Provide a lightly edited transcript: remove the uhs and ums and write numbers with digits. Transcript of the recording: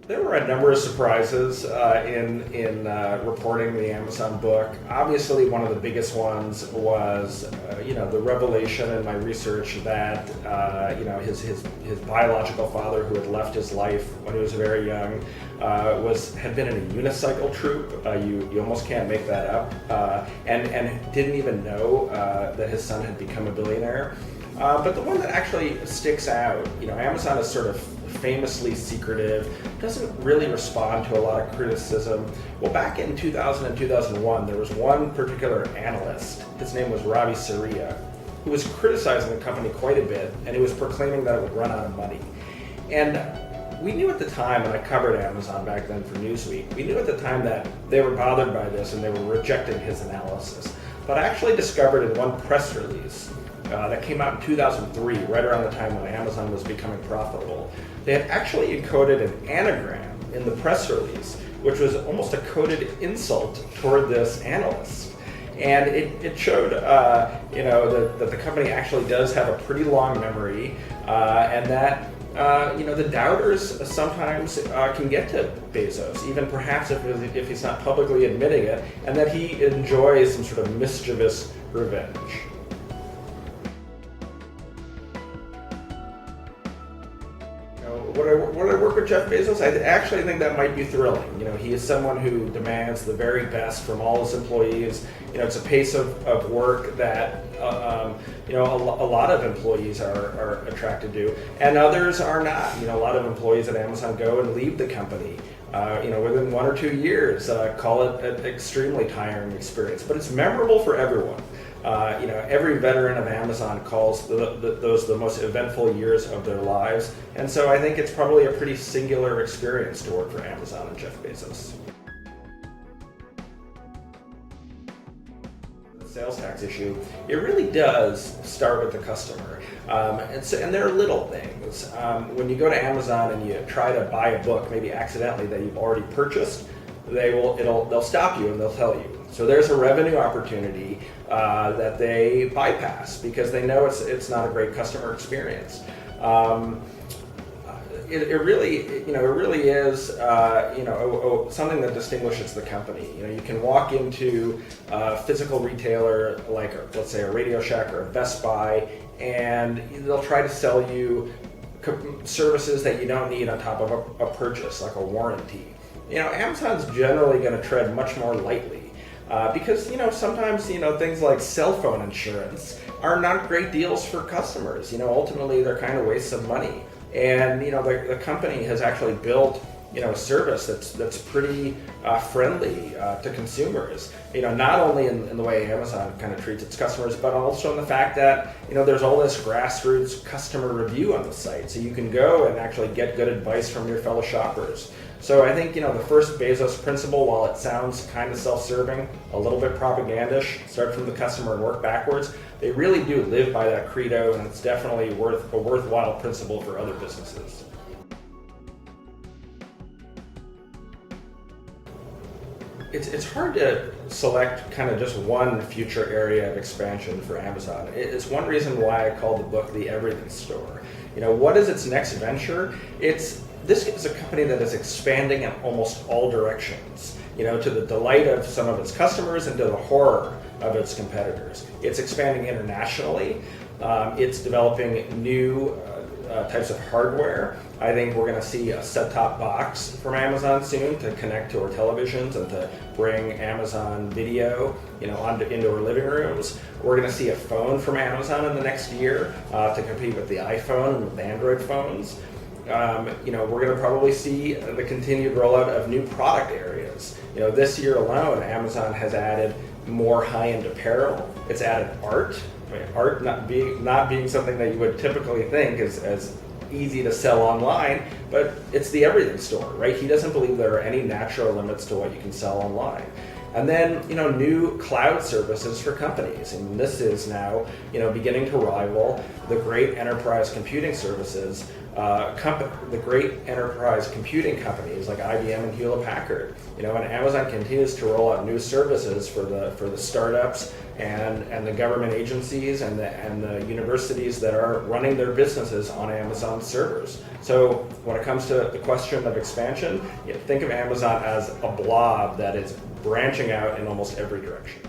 There were a number of surprises in reporting the Amazon book. Obviously, one of the biggest ones was, the revelation in my research that, his biological father, who had left his life when he was very young, had been in a unicycle troupe. You almost can't make that up, and didn't even know that his son had become a billionaire. But the one that actually sticks out, Amazon is sort of famously secretive, doesn't really respond to a lot of criticism. Well, back in 2000 and 2001, there was one particular analyst, his name was Ravi Saria, who was criticizing the company quite a bit, and he was proclaiming that it would run out of money. And we knew at the time, and I covered Amazon back then for Newsweek, we knew at the time that they were bothered by this and they were rejecting his analysis. But I actually discovered in one press release that came out in 2003, right around the time when Amazon was becoming profitable. They had actually encoded an anagram in the press release, which was almost a coded insult toward this analyst. And it showed, that the company actually does have a pretty long memory, and that the doubters sometimes can get to Bezos, even perhaps if he's not publicly admitting it, and that he enjoys some sort of mischievous revenge. When I work with Jeff Bezos, I actually think that might be thrilling. He is someone who demands the very best from all his employees. It's a pace of work that a lot of employees are attracted to, and others are not. A lot of employees at Amazon go and leave the company. Within 1 or 2 years, call it an extremely tiring experience, but it's memorable for everyone. Every veteran of Amazon calls those the most eventful years of their lives, and so I think it's probably a pretty singular experience to work for Amazon and Jeff Bezos. The sales tax issue, it really does start with the customer, and there are little things. When you go to Amazon and you try to buy a book, maybe accidentally, that you've already purchased, they'll stop you and they'll tell you. So there's a revenue opportunity that they bypass because they know it's not a great customer experience. It really is something that distinguishes the company. You can walk into a physical retailer like, let's say, a Radio Shack or a Best Buy, and they'll try to sell you services that you don't need on top of a purchase, like a warranty. Amazon's generally going to tread much more lightly. Because sometimes things like cell phone insurance are not great deals for customers. Ultimately they're kind of wastes of money, and the company has actually built a service that's pretty friendly to consumers. Not only in the way Amazon kind of treats its customers, but also in the fact that there's all this grassroots customer review on the site, so you can go and actually get good advice from your fellow shoppers. So I think the first Bezos principle, while it sounds kind of self-serving, a little bit propagandish, start from the customer and work backwards, they really do live by that credo, and it's definitely a worthwhile principle for other businesses. It's hard to select kind of just one future area of expansion for Amazon. It's one reason why I called the book The Everything Store. What is its next venture? This is a company that is expanding in almost all directions, to the delight of some of its customers and to the horror of its competitors. It's expanding internationally. It's developing new types of hardware. I think we're going to see a set-top box from Amazon soon to connect to our televisions and to bring Amazon Video, into our living rooms. We're going to see a phone from Amazon in the next year to compete with the iPhone and with Android phones. We're going to probably see the continued rollout of new product areas. This year alone, Amazon has added more high-end apparel. It's added art. Art not being something that you would typically think is as easy to sell online, but it's the everything store, right? He doesn't believe there are any natural limits to what you can sell online. And then, new cloud services for companies. And this is now, beginning to rival the great enterprise computing services, the great enterprise computing companies like IBM and Hewlett Packard. And Amazon continues to roll out new services for the startups and the government agencies and the universities that are running their businesses on Amazon servers. So when it comes to the question of expansion, think of Amazon as a blob that is branching out in almost every direction.